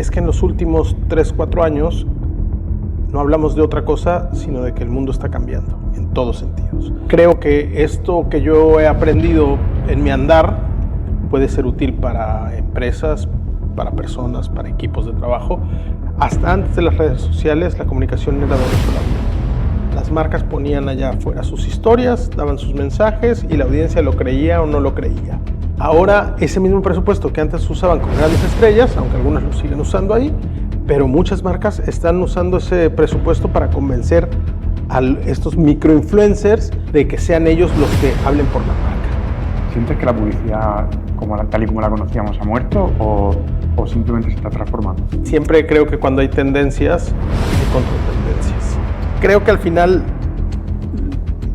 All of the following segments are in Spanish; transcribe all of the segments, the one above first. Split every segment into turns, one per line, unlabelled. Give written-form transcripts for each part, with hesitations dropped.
es que en los últimos 3, 4 años no hablamos de otra cosa, sino de que el mundo está cambiando en todos sentidos. Creo que esto que yo he aprendido en mi andar puede ser útil para empresas, para personas, para equipos de trabajo. Hasta antes de las redes sociales, la comunicación era de una sola vía. Las marcas ponían allá afuera sus historias, daban sus mensajes y la audiencia lo creía o no lo creía. Ahora, ese mismo presupuesto que antes usaban con grandes estrellas, aunque algunas lo siguen usando ahí, pero muchas marcas están usando ese presupuesto para convencer a estos microinfluencers de que sean ellos los que hablen por la marca.
¿Sientes que la publicidad, tal y como la conocíamos, ha muerto o simplemente se está transformando?
Siempre creo que cuando hay tendencias, hay contratendencias. Creo que al final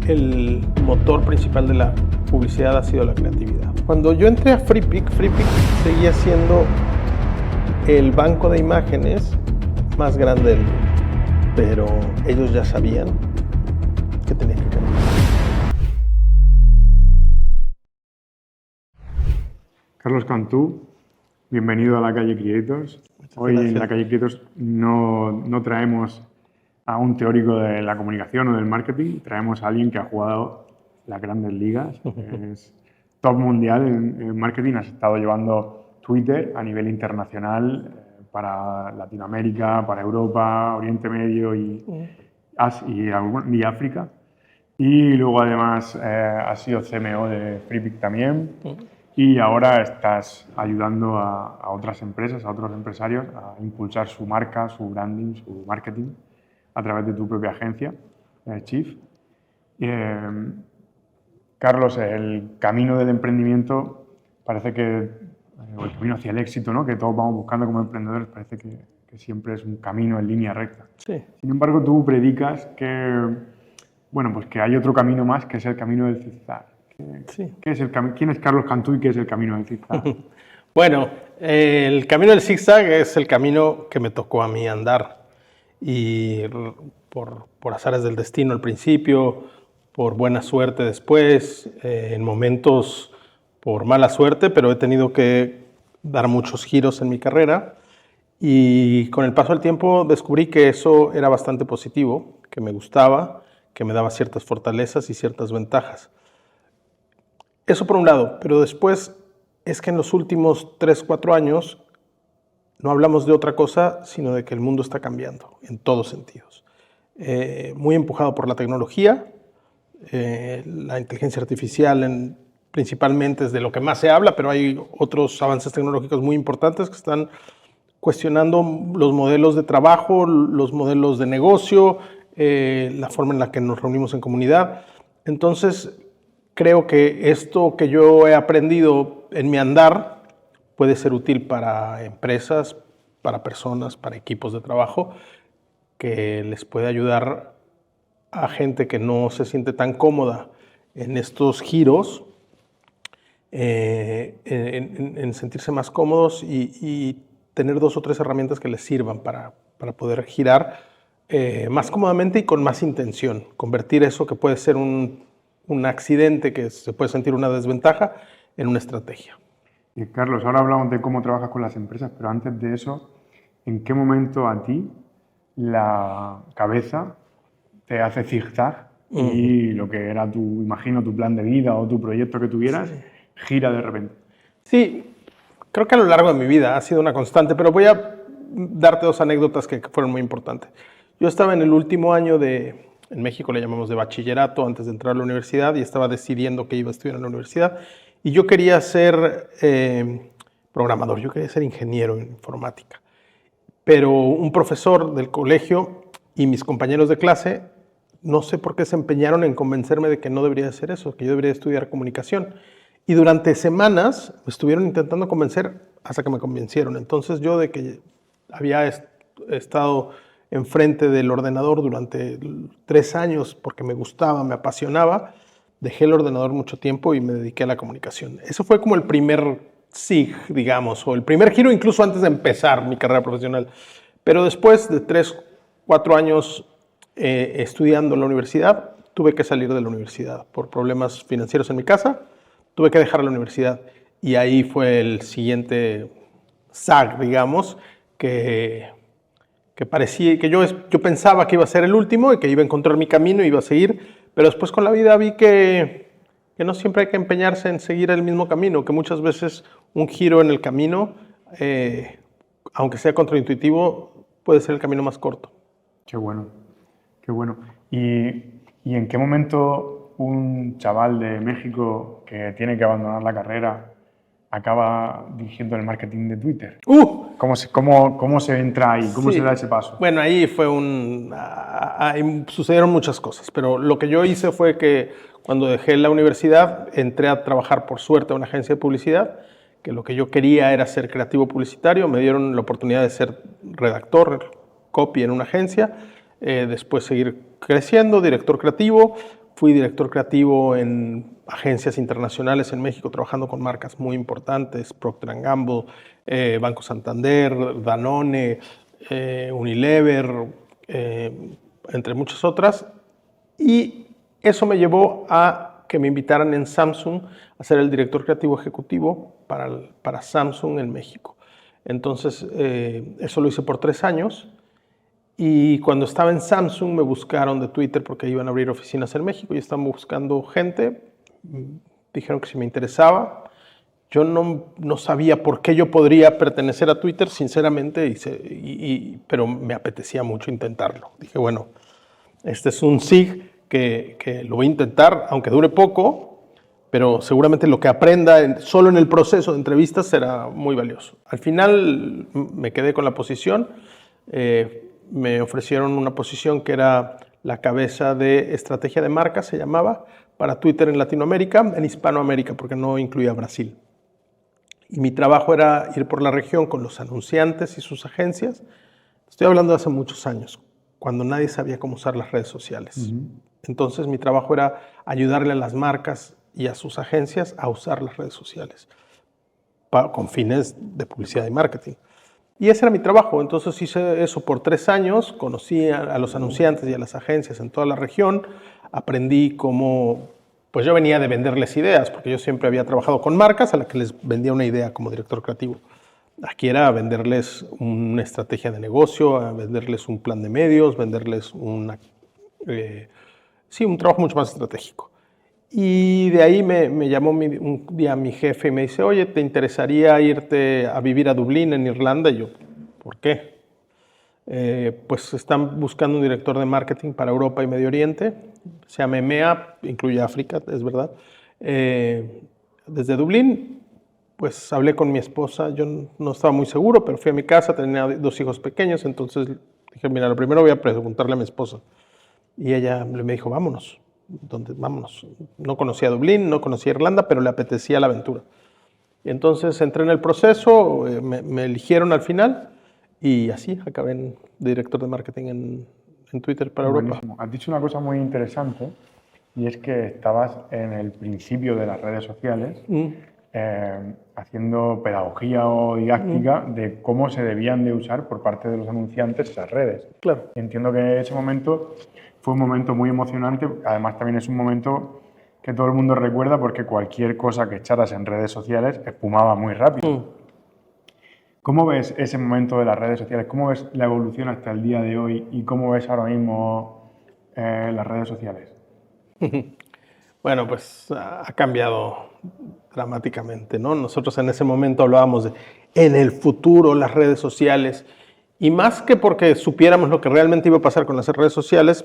el motor principal de la publicidad ha sido la creatividad. Cuando yo entré a Freepik seguía siendo el banco de imágenes más grande del mundo, pero ellos ya sabían que tenían que cambiar.
Carlos Cantú, bienvenido a La Calle Creators. Hoy en La Calle Creators no traemos a un teórico de la comunicación o del marketing, traemos a alguien que ha jugado las grandes ligas, es top mundial en marketing, has estado llevando Twitter a nivel internacional para Latinoamérica, para Europa, Oriente Medio y África. Y luego además has sido CMO de Freepik también. Y ahora estás ayudando a otras empresas, a otros empresarios a impulsar su marca, su branding, su marketing a través de tu propia agencia, Chief. Carlos, el camino del emprendimiento parece que, o el camino hacia el éxito, ¿no?, que todos vamos buscando como emprendedores, parece que siempre es un camino en línea recta.
Sí.
Sin embargo, tú predicas que, pues que hay otro camino más, que es el camino del zigzag.
Sí.
¿Quién es Carlos Cantú y qué es el camino del zigzag?
Bueno, el camino del zigzag es el camino que me tocó a mí andar. Y por azares del destino al principio, por buena suerte después, en momentos por mala suerte, pero he tenido que dar muchos giros en mi carrera. Y con el paso del tiempo descubrí que eso era bastante positivo, que me gustaba, que me daba ciertas fortalezas y ciertas ventajas. Eso por un lado, pero después es que en los últimos 3, 4 años no hablamos de otra cosa, sino de que el mundo está cambiando en todos sentidos. Muy empujado por la tecnología, la inteligencia artificial principalmente es de lo que más se habla, pero hay otros avances tecnológicos muy importantes que están cuestionando los modelos de trabajo, los modelos de negocio, la forma en la que nos reunimos en comunidad. Entonces, creo que esto que yo he aprendido en mi andar puede ser útil para empresas, para personas, para equipos de trabajo, que les puede ayudar a gente que no se siente tan cómoda en estos giros, en sentirse más cómodos y tener 2 o 3 herramientas que les sirvan para poder girar más cómodamente y con más intención. Convertir eso que puede ser un accidente, que se puede sentir una desventaja, en una estrategia.
Carlos, ahora hablamos de cómo trabajas con las empresas, pero antes de eso, ¿en qué momento a ti la cabeza te hace zigzag y lo que era tu plan de vida o tu proyecto que tuvieras gira de repente?
Sí, creo que a lo largo de mi vida ha sido una constante, pero voy a darte 2 anécdotas que fueron muy importantes. Yo estaba en el último año en México le llamamos de bachillerato, antes de entrar a la universidad, y estaba decidiendo que iba a estudiar en la universidad. Y yo quería ser programador, yo quería ser ingeniero en informática. Pero un profesor del colegio y mis compañeros de clase, no sé por qué se empeñaron en convencerme de que no debería hacer eso, que yo debería estudiar comunicación. Y durante semanas me estuvieron intentando convencer hasta que me convencieron. Entonces yo, de que había estado enfrente del ordenador durante 3 años porque me gustaba, me apasionaba, dejé el ordenador mucho tiempo y me dediqué a la comunicación. Eso fue como el primer SIG, digamos, o el primer giro incluso antes de empezar mi carrera profesional. Pero después de 3, 4 años estudiando en la universidad, tuve que salir de la universidad por problemas financieros en mi casa, tuve que dejar la universidad y ahí fue el siguiente SAG, digamos, que parecía que yo pensaba que iba a ser el último y que iba a encontrar mi camino y iba a seguir, pero después con la vida vi que no siempre hay que empeñarse en seguir el mismo camino, que muchas veces un giro en el camino, aunque sea contraintuitivo, puede ser el camino más corto.
Qué bueno, qué bueno. ¿Y en qué momento un chaval de México que tiene que abandonar la carrera acaba dirigiendo el marketing de Twitter? ¿Cómo se entra ahí? ¿Cómo se da ese paso?
Bueno, ahí sucedieron muchas cosas, pero lo que yo hice fue que cuando dejé la universidad entré a trabajar por suerte a una agencia de publicidad, que lo que yo quería era ser creativo publicitario. Me dieron la oportunidad de ser redactor, copy en una agencia, después seguir creciendo, director creativo. Fui director creativo en agencias internacionales en México, trabajando con marcas muy importantes, Procter & Gamble, Banco Santander, Danone, Unilever, entre muchas otras. Y eso me llevó a que me invitaran en Samsung a ser el director creativo ejecutivo para Samsung en México. Entonces, eso lo hice por 3 años. Y cuando estaba en Samsung me buscaron de Twitter porque iban a abrir oficinas en México y estaban buscando gente. Dijeron que si me interesaba. Yo no sabía por qué yo podría pertenecer a Twitter, sinceramente, pero me apetecía mucho intentarlo. Dije, bueno, este es un SIG que lo voy a intentar, aunque dure poco, pero seguramente lo que aprenda solo en el proceso de entrevistas será muy valioso. Al final me quedé con la posición. Me ofrecieron una posición que era la cabeza de estrategia de marca, se llamaba, para Twitter en Latinoamérica, en Hispanoamérica, porque no incluía Brasil. Y mi trabajo era ir por la región con los anunciantes y sus agencias. Estoy hablando de hace muchos años, cuando nadie sabía cómo usar las redes sociales. Entonces mi trabajo era ayudarle a las marcas y a sus agencias a usar las redes sociales con fines de publicidad y marketing. Y ese era mi trabajo. Entonces hice eso por 3 años, conocí a los anunciantes y a las agencias en toda la región, aprendí cómo, pues yo venía de venderles ideas, porque yo siempre había trabajado con marcas a las que les vendía una idea como director creativo. Aquí era venderles una estrategia de negocio, venderles un plan de medios, venderles un trabajo mucho más estratégico. Y de ahí me llamó un día mi jefe y me dice, oye, ¿te interesaría irte a vivir a Dublín, en Irlanda? Y yo, ¿por qué? Pues están buscando un director de marketing para Europa y Medio Oriente. Se llama EMEA, incluye África, es verdad. Desde Dublín, pues hablé con mi esposa. Yo no estaba muy seguro, pero fui a mi casa, tenía 2 hijos pequeños. Entonces dije, mira, lo primero voy a preguntarle a mi esposa. Y ella me dijo, vámonos. Vámonos. No conocía Dublín, no conocía Irlanda, pero le apetecía la aventura. Y entonces entré en el proceso, me eligieron al final y así acabé en director de marketing en Twitter para Europa.
Has dicho una cosa muy interesante y es que estabas en el principio de las redes sociales haciendo pedagogía o didáctica de cómo se debían de usar por parte de los anunciantes esas redes.
Claro.
Entiendo que ese momento fue un momento muy emocionante, además también es un momento que todo el mundo recuerda porque cualquier cosa que echaras en redes sociales espumaba muy rápido. ¿Cómo ves ese momento de las redes sociales? ¿Cómo ves la evolución hasta el día de hoy y cómo ves ahora mismo las redes sociales?
Bueno, pues ha cambiado dramáticamente, ¿no? Nosotros en ese momento hablábamos de en el futuro las redes sociales, y más que porque supiéramos lo que realmente iba a pasar con las redes sociales,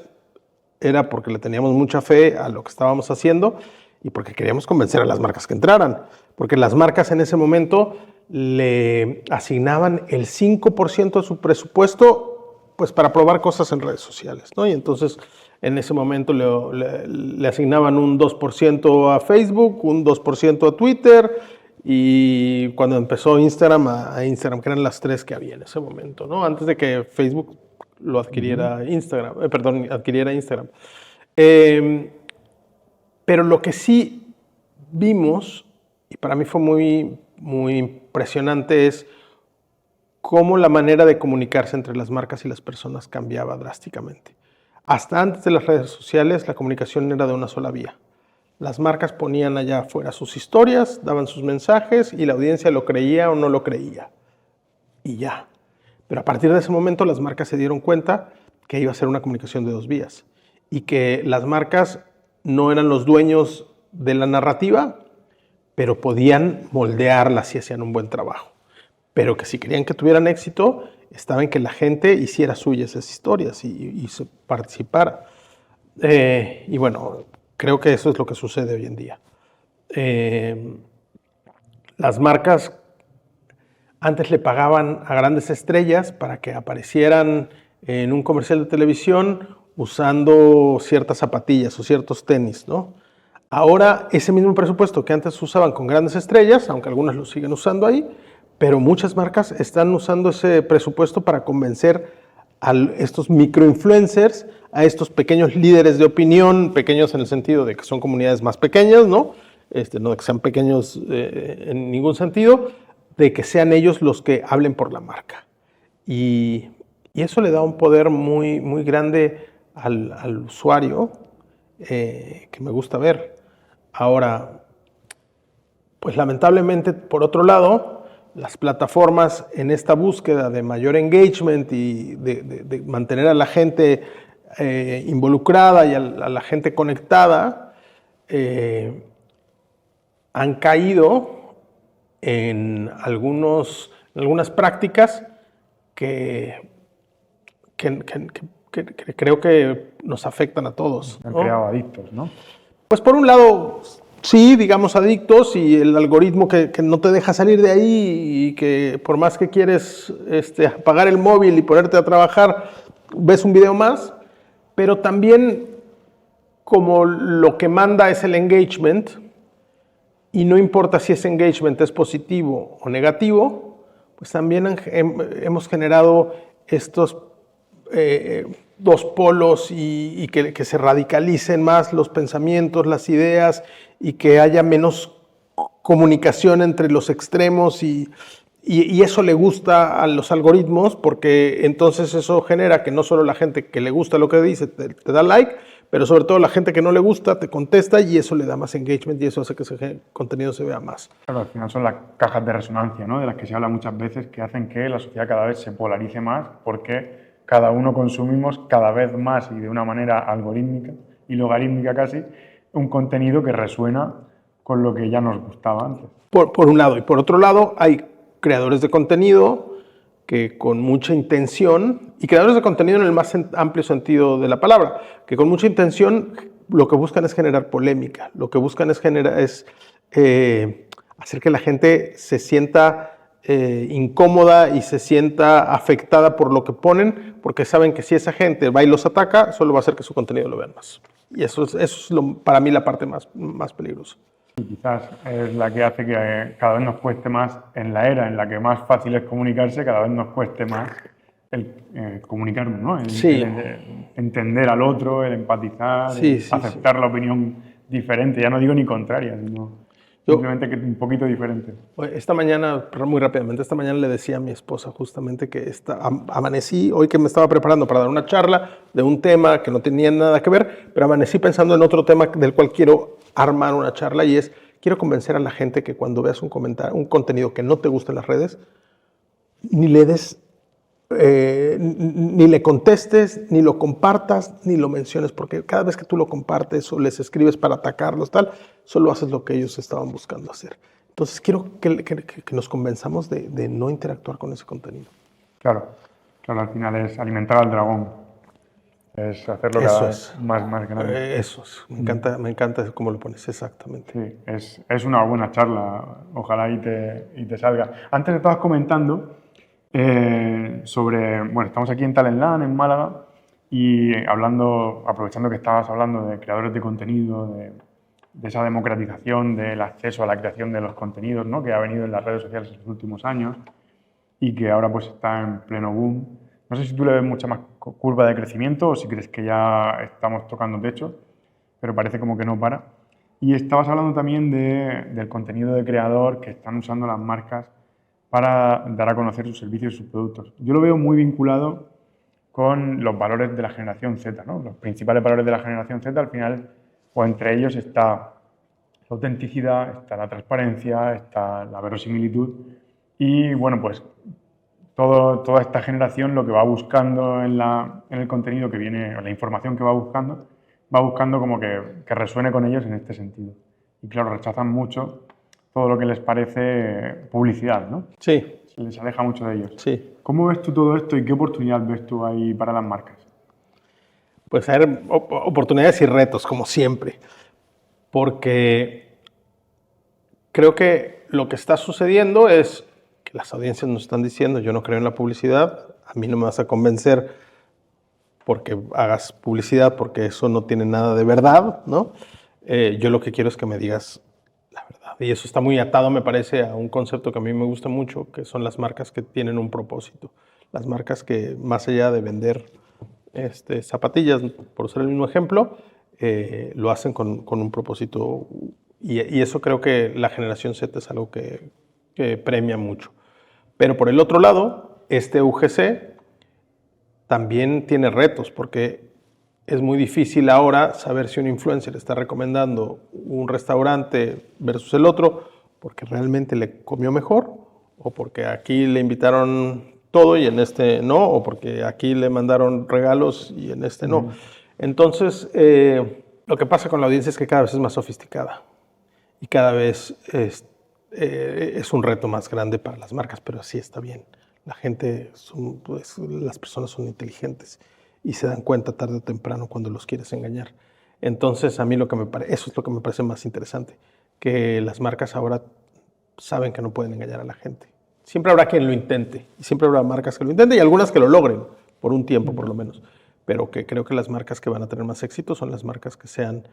era porque le teníamos mucha fe a lo que estábamos haciendo y porque queríamos convencer a las marcas que entraran. Porque las marcas en ese momento le asignaban el 5% de su presupuesto pues, para probar cosas en redes sociales, ¿no? Y entonces en ese momento le asignaban un 2% a Facebook, un 2% a Twitter, y cuando empezó Instagram, a Instagram, que eran las 3 que había en ese momento, ¿no? Antes de que Facebook lo adquiriera Instagram, adquiriera Instagram. Pero lo que sí vimos, y para mí fue muy, muy impresionante, es cómo la manera de comunicarse entre las marcas y las personas cambiaba drásticamente. Hasta antes de las redes sociales, la comunicación era de una sola vía. Las marcas ponían allá afuera sus historias, daban sus mensajes y la audiencia lo creía o no lo creía. Y ya. Pero a partir de ese momento las marcas se dieron cuenta que iba a ser una comunicación de 2 vías y que las marcas no eran los dueños de la narrativa, pero podían moldearla si hacían un buen trabajo. Pero que si querían que tuvieran éxito, estaba en que la gente hiciera suyas esas historias y se participara. Y bueno, creo que eso es lo que sucede hoy en día. Las marcas antes le pagaban a grandes estrellas para que aparecieran en un comercial de televisión usando ciertas zapatillas o ciertos tenis, ¿no? Ahora, ese mismo presupuesto que antes usaban con grandes estrellas, aunque algunas lo siguen usando ahí, pero muchas marcas están usando ese presupuesto para convencer a estos microinfluencers, a estos pequeños líderes de opinión, pequeños en el sentido de que son comunidades más pequeñas, ¿no? No de que sean pequeños en ningún sentido, de que sean ellos los que hablen por la marca. Y eso le da un poder muy, muy grande al usuario que me gusta ver. Ahora, pues lamentablemente, por otro lado, las plataformas en esta búsqueda de mayor engagement y de mantener a la gente involucrada y a la gente conectada, han caído en algunas prácticas que creo que nos afectan a todos,
Han
¿no?
creado adictos, ¿no?
Pues por un lado, sí, digamos adictos y el algoritmo que no te deja salir de ahí y que por más que quieres apagar el móvil y ponerte a trabajar, ves un video más, pero también como lo que manda es el engagement y no importa si ese engagement es positivo o negativo, pues también hemos generado estos dos polos y que se radicalicen más los pensamientos, las ideas y que haya menos comunicación entre los extremos y eso le gusta a los algoritmos porque entonces eso genera que no solo la gente que le gusta lo que dice te da like, pero sobre todo la gente que no le gusta te contesta y eso le da más engagement y eso hace que ese contenido se vea más.
Claro, al final son las cajas de resonancia, ¿no? De las que se habla muchas veces, que hacen que la sociedad cada vez se polarice más porque cada uno consumimos cada vez más y de una manera algorítmica y logarítmica casi, un contenido que resuena con lo que ya nos gustaba antes.
Por un lado. Y por otro lado, hay creadores de contenido que con mucha intención, y creadores de contenido en el más amplio sentido de la palabra, que con mucha intención lo que buscan es generar polémica, lo que buscan es hacer que la gente se sienta incómoda y se sienta afectada por lo que ponen, porque saben que si esa gente va y los ataca, solo va a hacer que su contenido lo vean más. Y eso es para mí la parte más peligrosa.
Y quizás es la que hace que cada vez nos cueste más, en la era en la que más fácil es comunicarse, cada vez nos cueste más el comunicarnos, ¿no? El entender al otro, el empatizar, aceptar la opinión diferente, ya no digo ni contraria, sino simplemente que un poquito diferente.
Esta mañana, muy rápidamente, esta mañana le decía a mi esposa justamente que amanecí, hoy que me estaba preparando para dar una charla de un tema que no tenía nada que ver, pero amanecí pensando en otro tema del cual quiero armar una charla y quiero convencer a la gente que cuando veas un contenido que no te gusta en las redes, ni le des, ni le contestes, ni lo compartas, ni lo menciones, porque cada vez que tú lo compartes o les escribes para atacarlos, solo haces lo que ellos estaban buscando hacer. Entonces quiero que nos convenzamos de no interactuar con ese contenido.
Claro, al final es alimentar al dragón. Es hacerlo cada vez más grande.
Eso es. Me encanta cómo lo pones, exactamente.
Sí, es una buena charla, ojalá y te salga. Antes estabas comentando sobre, bueno, estamos aquí en Talentland, en Málaga, y aprovechando que estabas hablando de creadores de contenido, de esa democratización del acceso a la creación de los contenidos, ¿no? Que ha venido en las redes sociales en los últimos años y que ahora pues está en pleno boom. No sé si tú le ves mucha más curva de crecimiento o si crees que ya estamos tocando techo, pero parece como que no para. Y estabas hablando también del contenido de creador que están usando las marcas para dar a conocer sus servicios y sus productos. Yo lo veo muy vinculado con los valores de la generación Z, ¿no? Los principales valores de la generación Z, al final, o entre ellos está la autenticidad, está la transparencia, está la verosimilitud y, bueno, pues toda esta generación lo que va buscando en el contenido que viene, o la información que va buscando como que resuene con ellos en este sentido. Y claro, rechazan mucho todo lo que les parece publicidad, ¿no?
Sí.
Se les aleja mucho de ellos.
Sí.
¿Cómo ves tú todo esto y qué oportunidad ves tú ahí para las marcas?
Pues hay oportunidades y retos, como siempre, porque creo que lo que está sucediendo es que las audiencias nos están diciendo, yo no creo en la publicidad, a mí no me vas a convencer porque hagas publicidad, porque eso no tiene nada de verdad, ¿no? Yo lo que quiero es que me digas la verdad. Y eso está muy atado, me parece, a un concepto que a mí me gusta mucho, que son las marcas que tienen un propósito. Las marcas que, más allá de vender zapatillas, por usar el mismo ejemplo, lo hacen con un propósito. Y eso creo que la generación Z es algo que premia mucho. Pero por el otro lado, este UGC también tiene retos, porque es muy difícil ahora saber si un influencer está recomendando un restaurante versus el otro, porque realmente le comió mejor, o porque aquí le invitaron todo y en este no, o porque aquí le mandaron regalos y en este no. Entonces, lo que pasa con la audiencia es que cada vez es más sofisticada y cada vez es un reto más grande para las marcas, pero así está bien. La gente, las personas son inteligentes y se dan cuenta tarde o temprano cuando los quieres engañar. Entonces, a mí eso es lo que me parece más interesante, que las marcas ahora saben que no pueden engañar a la gente. Siempre habrá quien lo intente, y siempre habrá marcas que lo intenten, y algunas que lo logren, por un tiempo por lo menos. Pero que creo que las marcas que van a tener más éxito son las marcas que sean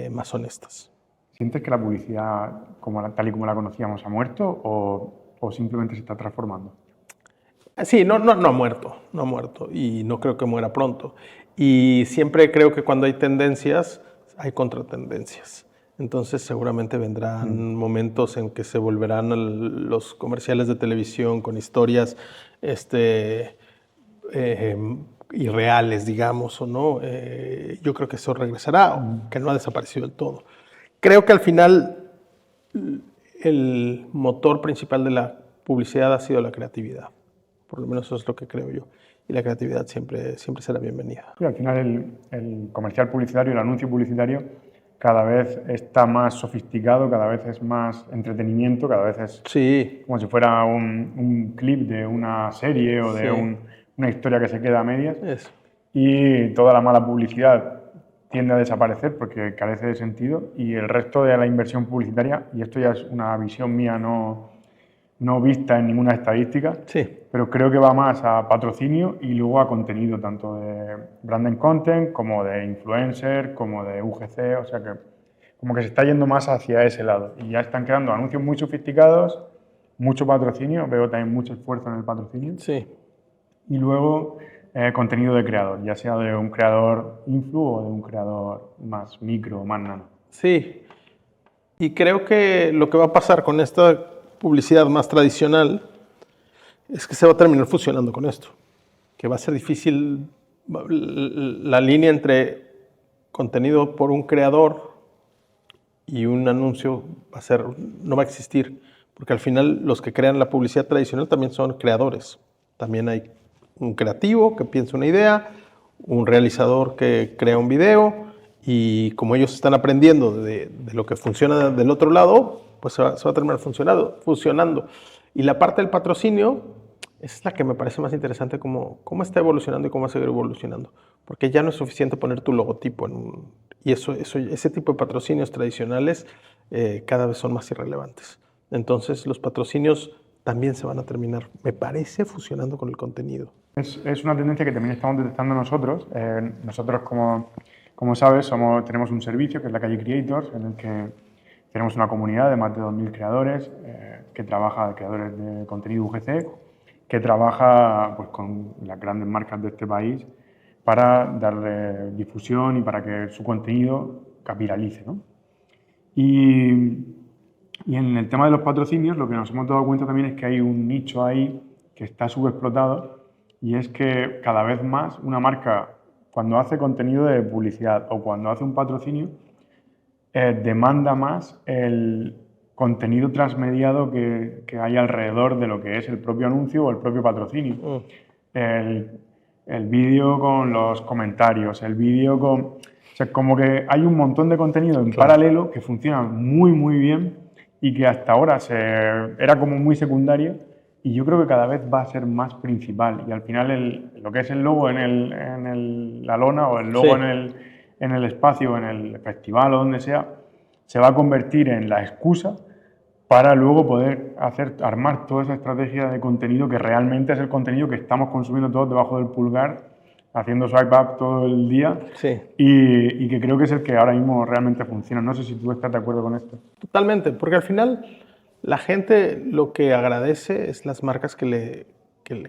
más honestas.
¿Sientes que la publicidad, tal y como la conocíamos, ha muerto o simplemente se está transformando?
Sí, no ha muerto y no creo que muera pronto. Y siempre creo que cuando hay tendencias, hay contratendencias. Entonces seguramente vendrán momentos en que se volverán los comerciales de televisión con historias irreales, digamos, o no. Yo creo que eso regresará, que no ha desaparecido del todo. Creo que al final el motor principal de la publicidad ha sido la creatividad. Por lo menos eso es lo que creo yo. Y la creatividad siempre será bienvenida.
Sí, al final el comercial publicitario, el anuncio publicitario, cada vez está más sofisticado, cada vez es más entretenimiento, cada vez es como si fuera un clip de una serie o de una historia que se queda a medias. Y toda la mala publicidad tiende a desaparecer porque carece de sentido y el resto de la inversión publicitaria, y esto ya es una visión mía no vista en ninguna estadística, pero creo que va más a patrocinio y luego a contenido, tanto de brand and content como de influencer, como de UGC, o sea que como que se está yendo más hacia ese lado y ya están quedando anuncios muy sofisticados, mucho patrocinio, veo también mucho esfuerzo en el patrocinio y luego contenido de creador, ya sea de un creador influ o de un creador más micro, más nano.
Sí, y creo que lo que va a pasar con esta publicidad más tradicional es que se va a terminar fusionando con esto, que va a ser difícil la línea entre contenido por un creador y un anuncio no va a existir, porque al final los que crean la publicidad tradicional también son creadores. También hay un creativo que piensa una idea, un realizador que crea un video, y como ellos están aprendiendo de lo que funciona del otro lado, pues se va a terminar fusionando. Y la parte del patrocinio es la que me parece más interesante, cómo está evolucionando y cómo va a seguir evolucionando. Porque ya no es suficiente poner tu logotipo y ese tipo de patrocinios tradicionales cada vez son más irrelevantes. Entonces los patrocinios también se van a terminar, me parece, fusionando con el contenido.
Es una tendencia que también estamos detectando nosotros. Nosotros, como sabes, tenemos un servicio que es la Calle Creators, en el que tenemos una comunidad de más de 2.000 creadores creadores de contenido UGC, que trabaja pues, con las grandes marcas de este país para darle difusión y para que su contenido viralice, ¿no? Y en el tema de los patrocinios, lo que nos hemos dado cuenta también es que hay un nicho ahí que está subexplotado, y es que cada vez más una marca, cuando hace contenido de publicidad o cuando hace un patrocinio, demanda más el contenido transmediado que hay alrededor de lo que es el propio anuncio o el propio patrocinio. El vídeo con los comentarios, el vídeo con... O sea, como que hay un montón de contenido en paralelo que funciona muy, muy bien y que hasta ahora era como muy secundario y yo creo que cada vez va a ser más principal. Y al final lo que es el logo en la lona o el logo en el espacio, en el festival o donde sea, se va a convertir en la excusa para luego poder armar toda esa estrategia de contenido que realmente es el contenido que estamos consumiendo todos debajo del pulgar, haciendo swipe up todo el día y que creo que es el que ahora mismo realmente funciona. No sé si tú estás de acuerdo con esto.
Totalmente, porque al final la gente lo que agradece es las marcas que le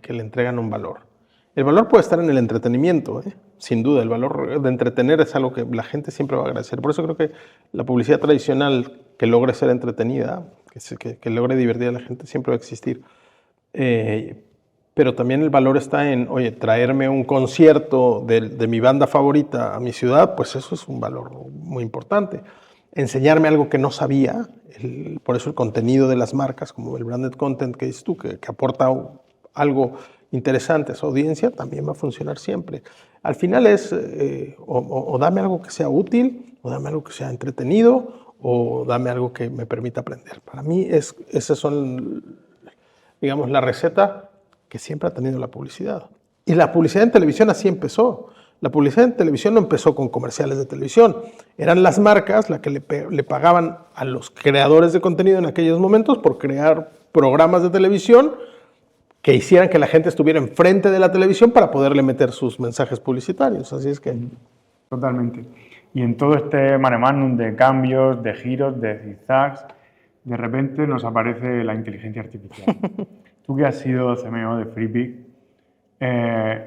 entregan un valor. El valor puede estar en el entretenimiento, sin duda. El valor de entretener es algo que la gente siempre va a agradecer. Por eso creo que la publicidad tradicional que logre ser entretenida, que logre divertir a la gente, siempre va a existir. Pero también el valor está en, oye, traerme un concierto de mi banda favorita a mi ciudad, pues eso es un valor muy importante. Enseñarme algo que no sabía, por eso el contenido de las marcas, como el branded content que dices tú, que aporta algo interesante a su audiencia, también va a funcionar siempre. Al final es, o dame algo que sea útil, o dame algo que sea entretenido, o dame algo que me permita aprender. Para mí, esas son, digamos, la receta que siempre ha tenido la publicidad. Y la publicidad en televisión así empezó. La publicidad en televisión no empezó con comerciales de televisión. Eran las marcas las que le pagaban a los creadores de contenido en aquellos momentos por crear programas de televisión que hicieran que la gente estuviera enfrente de la televisión para poderle meter sus mensajes publicitarios. Así es que...
Totalmente. Y en todo este mare magnum de cambios, de giros, de zigzags, de repente nos aparece la inteligencia artificial. Tú que has sido CMO de Freepik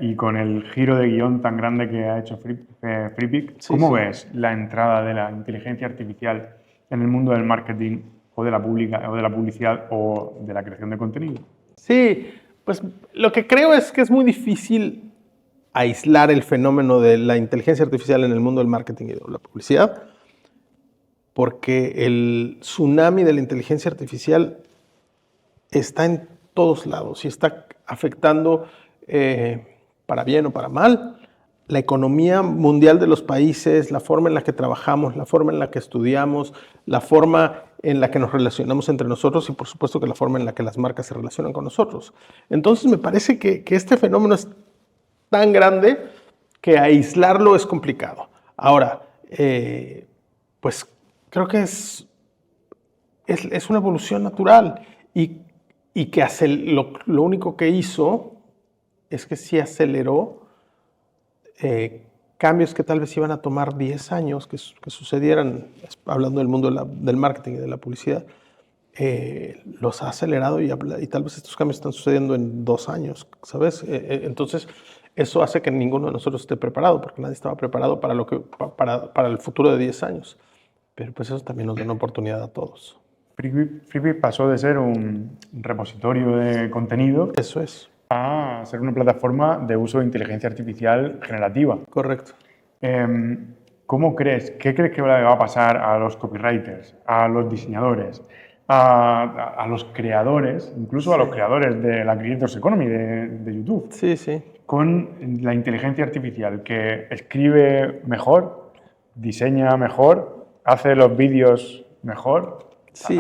y con el giro de guión tan grande que ha hecho Freepik, ¿cómo ves la entrada de la inteligencia artificial en el mundo del marketing o de la publicidad o de la creación de contenido?
Sí, pues lo que creo es que es muy difícil aislar el fenómeno de la inteligencia artificial en el mundo del marketing y de la publicidad, porque el tsunami de la inteligencia artificial está en todos lados y está afectando, para bien o para mal, la economía mundial de los países, la forma en la que trabajamos, la forma en la que estudiamos, la forma en la que nos relacionamos entre nosotros y por supuesto que la forma en la que las marcas se relacionan con nosotros. Entonces me parece que este fenómeno es tan grande que aislarlo es complicado. Ahora, pues creo que es una evolución natural y que lo único que hizo es que sí aceleró cambios que tal vez iban a tomar 10 años que sucedieran, hablando del mundo del marketing y de la publicidad, los ha acelerado y tal vez estos cambios están sucediendo en 2 años, ¿sabes? Entonces, eso hace que ninguno de nosotros esté preparado, porque nadie estaba preparado para el futuro de 10 años. Pero pues eso también nos da una oportunidad a todos.
Freepik pasó de ser un repositorio de contenido.
Eso es.
A ser una plataforma de uso de inteligencia artificial generativa.
Correcto.
¿Cómo crees? ¿Qué crees que va a pasar a los copywriters, a los diseñadores, a los creadores, incluso a los creadores de la Creators Economy de YouTube?
Sí, sí.
Con la inteligencia artificial que escribe mejor, diseña mejor, hace los vídeos mejor,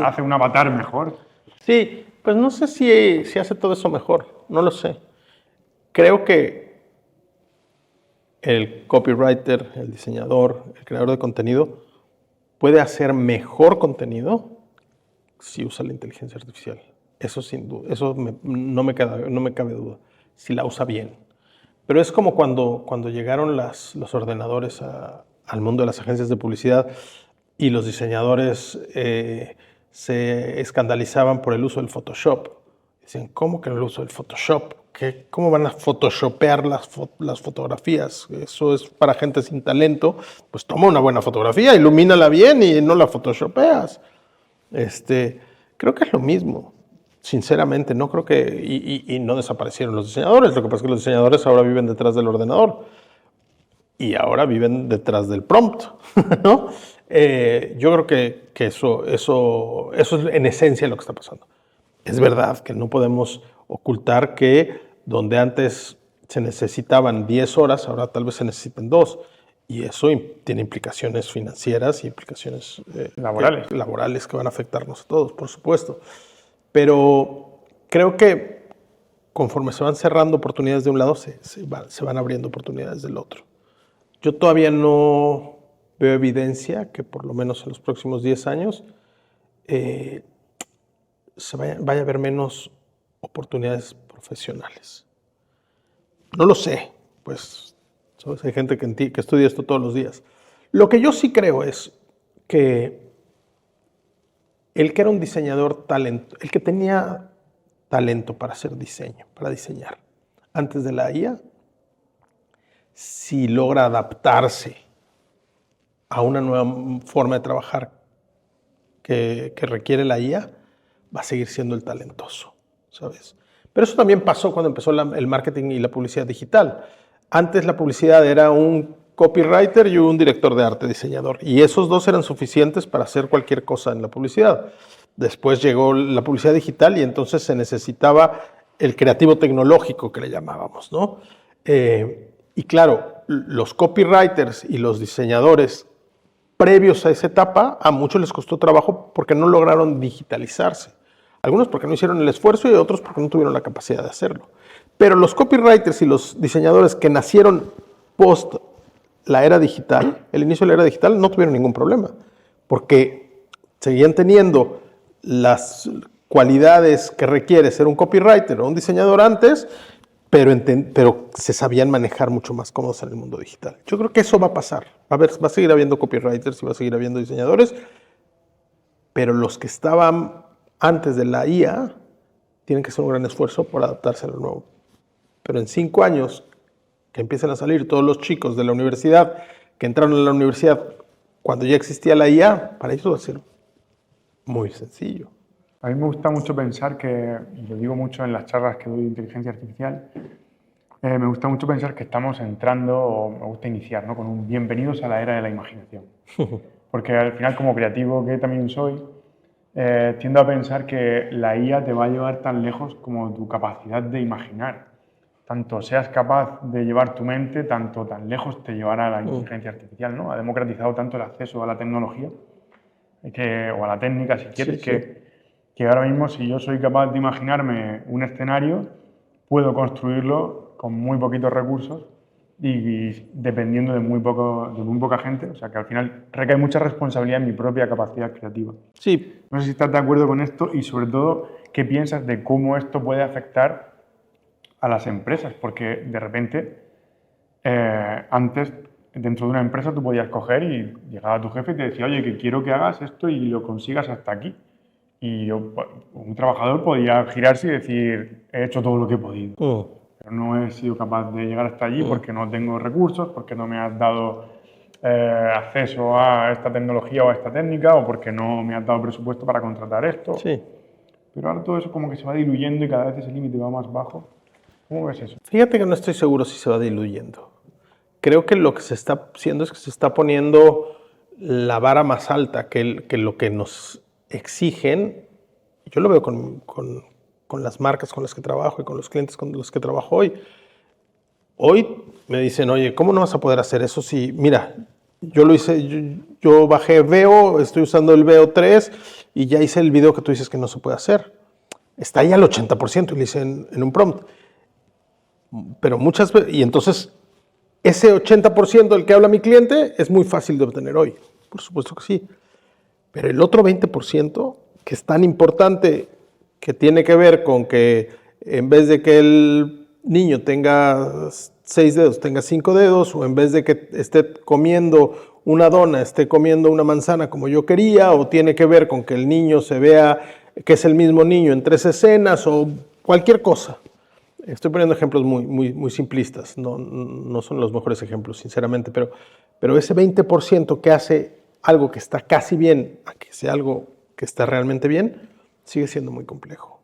hace un avatar mejor.
Sí, pues no sé si hace todo eso mejor. No lo sé. Creo que el copywriter, el diseñador, el creador de contenido puede hacer mejor contenido si usa la inteligencia artificial. Eso sin duda, no me cabe duda, si la usa bien. Pero es como cuando llegaron los ordenadores al mundo de las agencias de publicidad y los diseñadores se escandalizaban por el uso del Photoshop. Dicen, ¿cómo que el uso del Photoshop? ¿Cómo van a photoshopear las fotografías? Eso es para gente sin talento. Pues toma una buena fotografía, ilumínala bien y no la photoshopeas. Creo que es lo mismo, sinceramente. No creo que... Y no desaparecieron los diseñadores. Lo que pasa es que los diseñadores ahora viven detrás del ordenador. y ahora viven detrás del prompt, ¿no? Yo creo que eso es en esencia lo que está pasando. Es verdad que no podemos ocultar que donde antes se necesitaban 10 horas, ahora tal vez se necesiten 2. Y eso tiene implicaciones financieras y implicaciones laborales que van a afectarnos a todos, por supuesto. Pero creo que conforme se van cerrando oportunidades de un lado, se van abriendo oportunidades del otro. Yo todavía no veo evidencia que por lo menos en los próximos 10 años vaya a haber menos oportunidades profesionales. No lo sé, pues ¿sabes? Hay gente que estudia esto todos los días. Lo que yo sí creo es que el que era un diseñador el que tenía talento para hacer diseño, para diseñar, antes de la IA, si logra adaptarse a una nueva forma de trabajar que requiere la IA, va a seguir siendo el talentoso, ¿sabes? Pero eso también pasó cuando empezó el marketing y la publicidad digital. Antes la publicidad era un copywriter y un director de arte, diseñador, y esos dos eran suficientes para hacer cualquier cosa en la publicidad. Después llegó la publicidad digital y entonces se necesitaba el creativo tecnológico que le llamábamos, ¿no? Y claro, los copywriters y los diseñadores previos a esa etapa, a muchos les costó trabajo porque no lograron digitalizarse. Algunos porque no hicieron el esfuerzo y otros porque no tuvieron la capacidad de hacerlo. Pero los copywriters y los diseñadores que nacieron post la era digital, el inicio de la era digital, no tuvieron ningún problema, porque seguían teniendo las cualidades que requiere ser un copywriter o un diseñador antes, pero se sabían manejar mucho más cómodos en el mundo digital. Yo creo que eso va a pasar. Va a seguir habiendo copywriters y va a seguir habiendo diseñadores, pero los que estaban antes de la IA tienen que hacer un gran esfuerzo por adaptarse a lo nuevo. Pero en 5 años que empiecen a salir todos los chicos de la universidad que entraron en la universidad cuando ya existía la IA, para ellos va a ser muy sencillo.
A mí me gusta mucho pensar que, y lo digo mucho en las charlas que doy de inteligencia artificial, me gusta mucho pensar que estamos entrando, o me gusta iniciar, ¿no? Con un bienvenidos a la era de la imaginación. Porque al final, como creativo que también soy, tiendo a pensar que la IA te va a llevar tan lejos como tu capacidad de imaginar. Tanto seas capaz de llevar tu mente, tanto tan lejos te llevará la inteligencia artificial, ¿no? Ha democratizado tanto el acceso a la tecnología, o a la técnica, si quieres, que ahora mismo, si yo soy capaz de imaginarme un escenario, puedo construirlo con muy poquitos recursos y dependiendo de muy poca gente. O sea, que al final recae mucha responsabilidad en mi propia capacidad creativa.
Sí.
No sé si estás de acuerdo con esto y, sobre todo, ¿qué piensas de cómo esto puede afectar a las empresas? Porque, de repente, antes, dentro de una empresa, tú podías coger y llegaba tu jefe y te decía, oye, que quiero que hagas esto y lo consigas hasta aquí. Y un trabajador podía girarse y decir, he hecho todo lo que he podido. Pero no he sido capaz de llegar hasta allí porque no tengo recursos, porque no me has dado acceso a esta tecnología o a esta técnica, o porque no me has dado presupuesto para contratar esto.
Sí.
Pero ahora todo eso como que se va diluyendo y cada vez ese límite va más bajo. ¿Cómo ves eso?
Fíjate que no estoy seguro si se va diluyendo. Creo que lo que se está haciendo es que se está poniendo la vara más alta que lo que nos exigen. Yo lo veo con las marcas con las que trabajo y con los clientes con los que trabajo hoy. Hoy me dicen, oye, ¿cómo no vas a poder hacer eso si, mira, yo lo hice, yo bajé Veo, estoy usando el Veo 3 y ya hice el video que tú dices que no se puede hacer. Está ahí al 80% y le hice en un prompt. Pero muchas veces, y entonces ese 80% del que habla mi cliente es muy fácil de obtener hoy. Por supuesto que sí. Pero el otro 20%, que es tan importante, que tiene que ver con que en vez de que el niño tenga 6 dedos, tenga 5 dedos, o en vez de que esté comiendo una dona, esté comiendo una manzana como yo quería, o tiene que ver con que el niño se vea que es el mismo niño en 3 escenas, o cualquier cosa. Estoy poniendo ejemplos muy simplistas, no son los mejores ejemplos, sinceramente, pero ese 20% que hace algo que está casi bien a que sea algo que está realmente bien, sigue siendo muy complejo.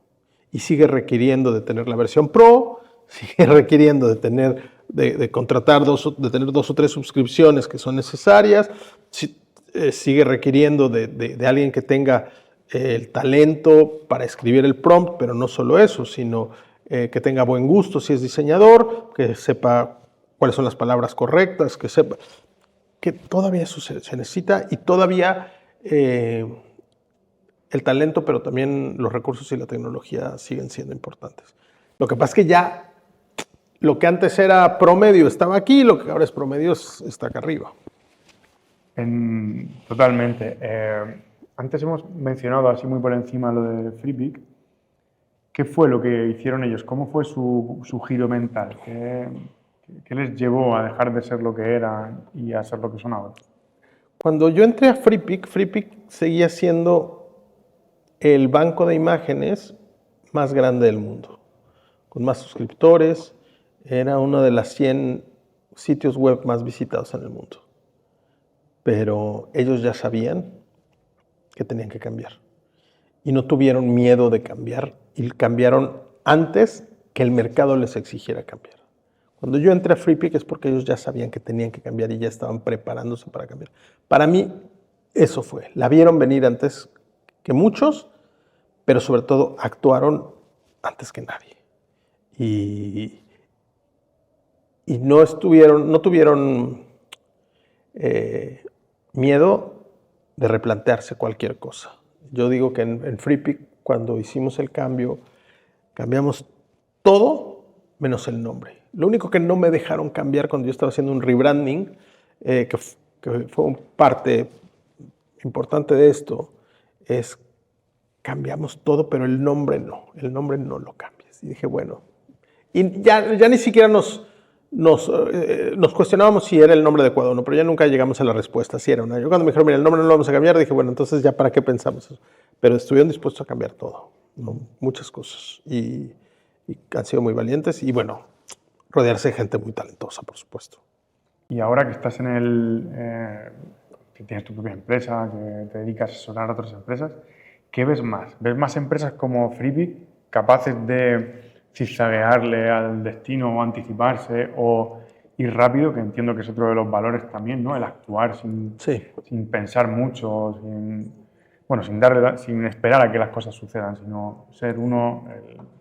Y sigue requiriendo de tener la versión Pro, sigue requiriendo de tener de contratar de tener 2 o 3 suscripciones que son necesarias. Sigue requiriendo de alguien que tenga el talento para escribir el prompt, pero no solo eso, sino que tenga buen gusto si es diseñador, que sepa cuáles son las palabras correctas, que sepa que todavía eso se necesita, y todavía el talento, pero también los recursos y la tecnología siguen siendo importantes. Lo que pasa es que ya lo que antes era promedio estaba aquí, lo que ahora es promedio está acá arriba.
Totalmente. Antes hemos mencionado así muy por encima lo de Freepik. ¿Qué fue lo que hicieron ellos? ¿Cómo fue su giro mental? ¿Qué les llevó a dejar de ser lo que eran y a ser lo que son ahora?
Cuando yo entré a Freepik seguía siendo el banco de imágenes más grande del mundo, con más suscriptores. Era uno de las 100 sitios web más visitados en el mundo. Pero ellos ya sabían que tenían que cambiar. Y no tuvieron miedo de cambiar. Y cambiaron antes que el mercado les exigiera cambiar. Cuando yo entré a Freepik es porque ellos ya sabían que tenían que cambiar y ya estaban preparándose para cambiar. Para mí, eso fue. La vieron venir antes que muchos, pero sobre todo actuaron antes que nadie. Y no tuvieron miedo de replantearse cualquier cosa. Yo digo que en Freepik, cuando hicimos el cambio, cambiamos todo menos el nombre. Lo único que no me dejaron cambiar cuando yo estaba haciendo un rebranding, que fue parte importante de esto, es cambiamos todo, pero el nombre no lo cambies. Y dije, bueno, y ya ni siquiera nos cuestionábamos si era el nombre adecuado o no, pero ya nunca llegamos a la respuesta, si era una. Yo cuando me dijeron, mira, el nombre no lo vamos a cambiar, dije, bueno, entonces ya para qué pensamos eso. Pero estuvieron dispuestos a cambiar todo, ¿no? Muchas cosas, y han sido muy valientes, y bueno, rodearse de gente muy talentosa, por supuesto.
Y ahora que estás que tienes tu propia empresa, que te dedicas a asesorar a otras empresas, ¿qué ves más? ¿Ves más empresas como Freepik capaces de zigzaguearle al destino o anticiparse o ir rápido, que entiendo que es otro de los valores también, ¿no? El actuar sin pensar mucho, sin esperar a que las cosas sucedan, sino ser uno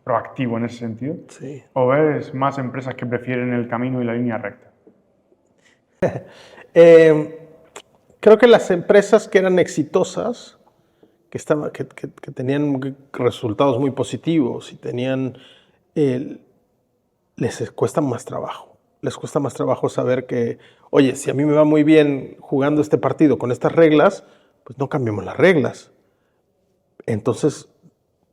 proactivo en ese sentido?
Sí.
¿O ves más empresas que prefieren el camino y la línea recta?
Creo que las empresas que eran exitosas, que tenían resultados muy positivos y tenían, les cuesta más trabajo. Les cuesta más trabajo saber que, oye, si a mí me va muy bien jugando este partido con estas reglas, pues no cambiemos las reglas. Entonces,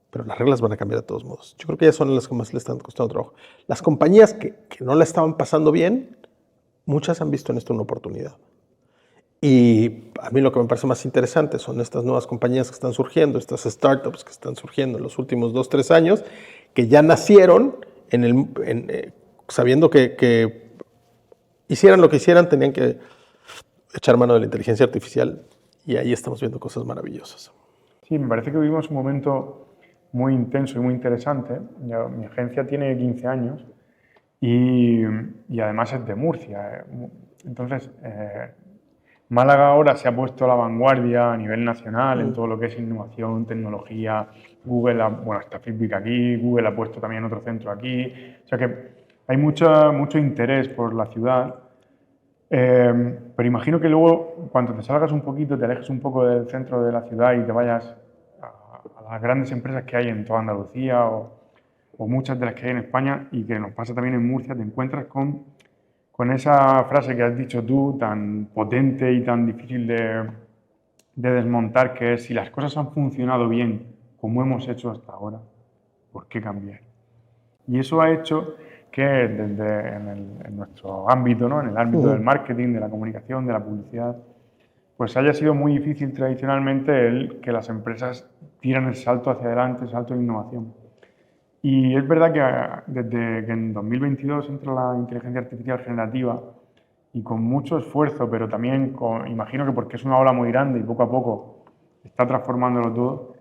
pero las reglas van a cambiar de todos modos. Yo creo que ellas son las que más le están costando trabajo. Las compañías que no la estaban pasando bien, muchas han visto en esto una oportunidad. Y a mí lo que me parece más interesante son estas nuevas compañías que están surgiendo, estas startups que están surgiendo en los últimos 2 o 3 años, que ya nacieron sabiendo que hicieran lo que hicieran, tenían que echar mano de la inteligencia artificial, y ahí estamos viendo cosas maravillosas.
Sí, me parece que vivimos un momento muy intenso y muy interesante. Mi agencia tiene 15 años y además es de Murcia. Entonces, Málaga ahora se ha puesto a la vanguardia a nivel nacional en todo lo que es innovación, tecnología. Google, está Freepik aquí, Google ha puesto también otro centro aquí. O sea que hay mucho interés por la ciudad. Pero imagino que luego, cuando te salgas un poquito, te alejes un poco del centro de la ciudad y te vayas a las grandes empresas que hay en toda Andalucía o muchas de las que hay en España, y que nos pasa también en Murcia, te encuentras con esa frase que has dicho tú, tan potente y tan difícil de desmontar, que es: si las cosas han funcionado bien como hemos hecho hasta ahora, ¿por qué cambiar? Y eso ha hecho que en nuestro ámbito, ¿no? En el ámbito del marketing, de la comunicación, de la publicidad, pues haya sido muy difícil tradicionalmente que las empresas tiran el salto hacia adelante, el salto de innovación. Y es verdad que desde que en 2022 entra la inteligencia artificial generativa, y con mucho esfuerzo, pero también imagino que porque es una ola muy grande y poco a poco está transformándolo todo,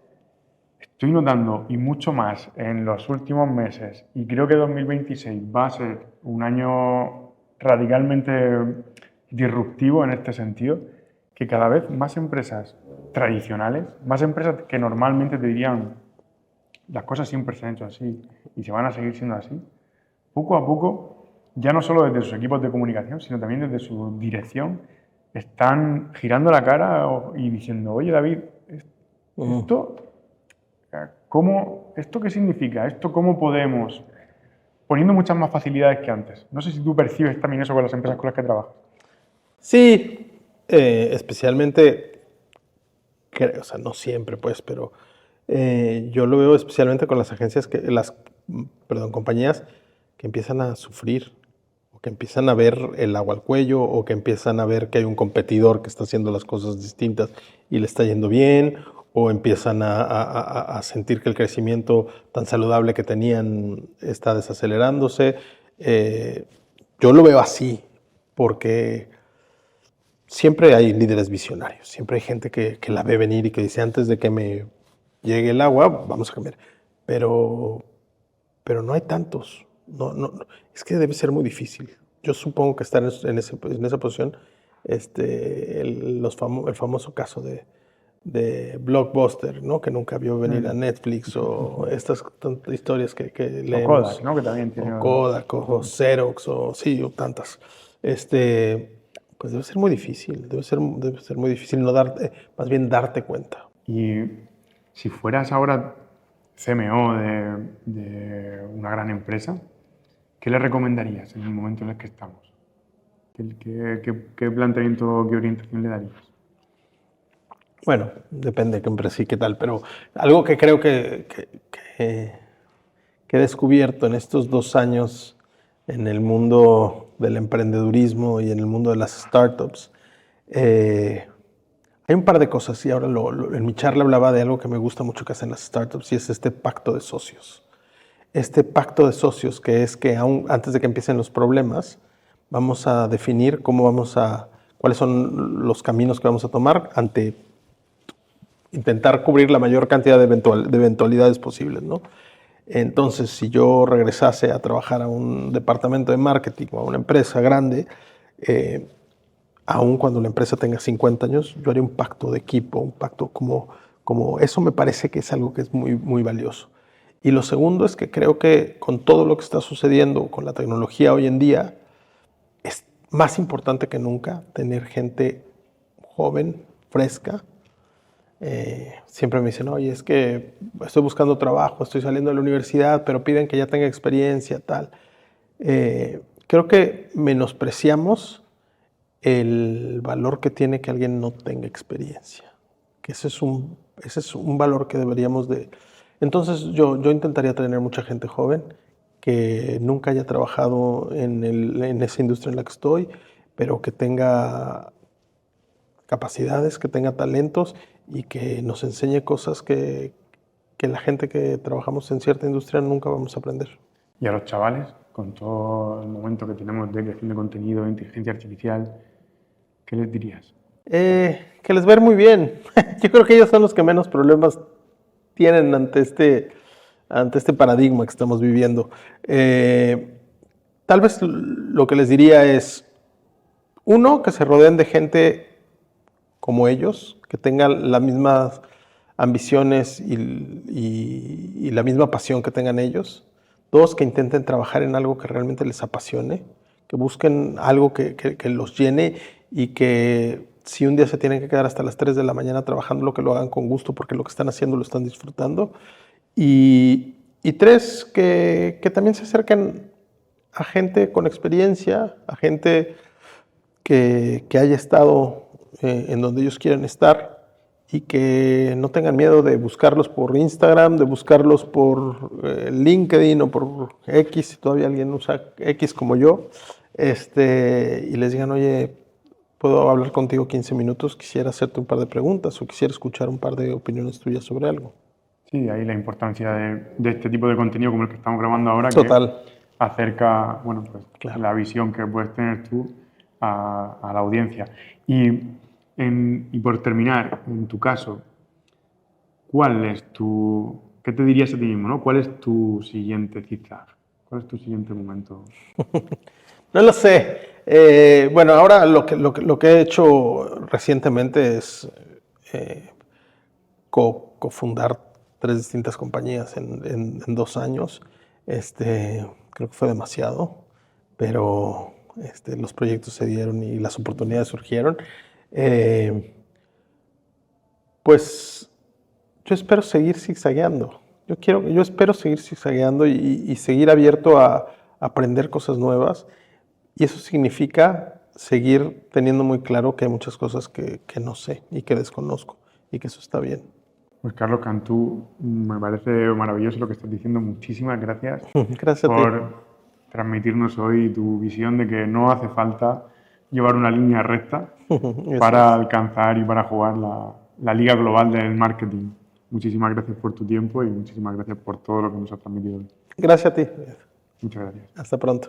estoy notando, y mucho más en los últimos meses, y creo que 2026 va a ser un año radicalmente disruptivo en este sentido, que cada vez más empresas tradicionales, más empresas que normalmente te dirían las cosas siempre se han hecho así y se van a seguir siendo así, poco a poco, ya no solo desde sus equipos de comunicación, sino también desde su dirección, están girando la cara y diciendo, oye David, ¿esto qué significa? ¿Esto cómo podemos? Poniendo muchas más facilidades que antes. No sé si tú percibes también eso con las empresas con las que trabajas.
Sí, especialmente, o sea, no siempre, pues, pero yo lo veo especialmente con las agencias, compañías que empiezan a sufrir, o que empiezan a ver el agua al cuello, o que empiezan a ver que hay un competidor que está haciendo las cosas distintas y le está yendo bien, o empiezan a sentir que el crecimiento tan saludable que tenían está desacelerándose. Yo lo veo así, porque siempre hay líderes visionarios, siempre hay gente que la ve venir y que dice, antes de que me llegue el agua, vamos a cambiar. Pero no hay tantos. Es que debe ser muy difícil. Yo supongo que estar en esa posición, el famoso caso de Blockbuster, ¿no? Que nunca vio venir a Netflix, o estas historias que leemos.
O Kodak, ¿no? Que también tiene...
O Kodak, o Xerox, o tantas. Pues debe ser muy difícil, debe ser muy difícil más bien darte cuenta.
Y si fueras ahora CMO de una gran empresa, ¿qué le recomendarías en el momento en el que estamos? ¿Qué planteamiento, qué orientación le darías?
Bueno, depende de qué empresa y qué tal, pero algo que creo que he descubierto en estos 2 años en el mundo del emprendedurismo y en el mundo de las startups, hay un par de cosas, y ahora en mi charla hablaba de algo que me gusta mucho que hacen las startups, y es este pacto de socios. Este pacto de socios, que es que aún antes de que empiecen los problemas, vamos a definir cuáles son los caminos que vamos a tomar ante intentar cubrir la mayor cantidad de eventualidades posibles, ¿no? Entonces, si yo regresase a trabajar a un departamento de marketing o a una empresa grande, aun cuando la empresa tenga 50 años, yo haría un pacto de equipo, un pacto como eso me parece que es algo que es muy, muy valioso. Y lo segundo es que creo que con todo lo que está sucediendo con la tecnología hoy en día, es más importante que nunca tener gente joven, fresca. Siempre me dicen, oye, es que estoy buscando trabajo, estoy saliendo de la universidad, pero piden que ya tenga experiencia, tal. Creo que menospreciamos el valor que tiene que alguien no tenga experiencia. Que ese es un valor que deberíamos de... Entonces yo intentaría tener mucha gente joven que nunca haya trabajado en esa industria en la que estoy, pero que tenga capacidades, que tenga talentos y que nos enseñe cosas que la gente que trabajamos en cierta industria nunca vamos a aprender.
Y a los chavales, con todo el momento que tenemos de creación de contenido, de inteligencia artificial, ¿qué les dirías?
Que les va a ir muy bien. Yo creo que ellos son los que menos problemas tienen ante este paradigma que estamos viviendo. Tal vez lo que les diría es, uno, que se rodeen de gente como ellos, que tengan las mismas ambiciones y la misma pasión que tengan ellos. Dos, que intenten trabajar en algo que realmente les apasione, que busquen algo que los llene, y que si un día se tienen que quedar hasta las 3 de la mañana trabajando, lo que lo hagan con gusto, porque lo que están haciendo lo están disfrutando. Y tres, que también se acerquen a gente con experiencia, a gente que haya estado en donde ellos quieren estar, y que no tengan miedo de buscarlos por Instagram, de buscarlos por LinkedIn o por X, si todavía alguien usa X como yo, y les digan, oye, ¿puedo hablar contigo 15 minutos? Quisiera hacerte un par de preguntas o quisiera escuchar un par de opiniones tuyas sobre algo.
Sí, ahí la importancia de este tipo de contenido como el que estamos grabando ahora,
Total.
Que acerca, bueno, pues
Claro.
la visión que puedes tener tú a la audiencia. Y por terminar, en tu caso, ¿qué te dirías a ti mismo, ¿no? ¿Cuál es tu siguiente zigzag? ¿Cuál es tu siguiente momento?
No lo sé. Bueno, ahora lo que he hecho recientemente es cofundar 3 distintas compañías en 2 años. Creo que fue demasiado, pero los proyectos se dieron y las oportunidades surgieron. Pues yo espero seguir zigzagueando. Yo espero seguir zigzagueando y seguir abierto a aprender cosas nuevas. Y eso significa seguir teniendo muy claro que hay muchas cosas que no sé y que desconozco y que eso está bien.
Pues Carlos Cantú, me parece maravilloso lo que estás diciendo. Muchísimas gracias
Gracias a ti.
por transmitirnos hoy tu visión de que no hace falta llevar una línea recta para alcanzar y para jugar la liga global del marketing. Muchísimas gracias por tu tiempo y muchísimas gracias por todo lo que nos has transmitido hoy.
Gracias a ti.
Muchas gracias.
Hasta pronto.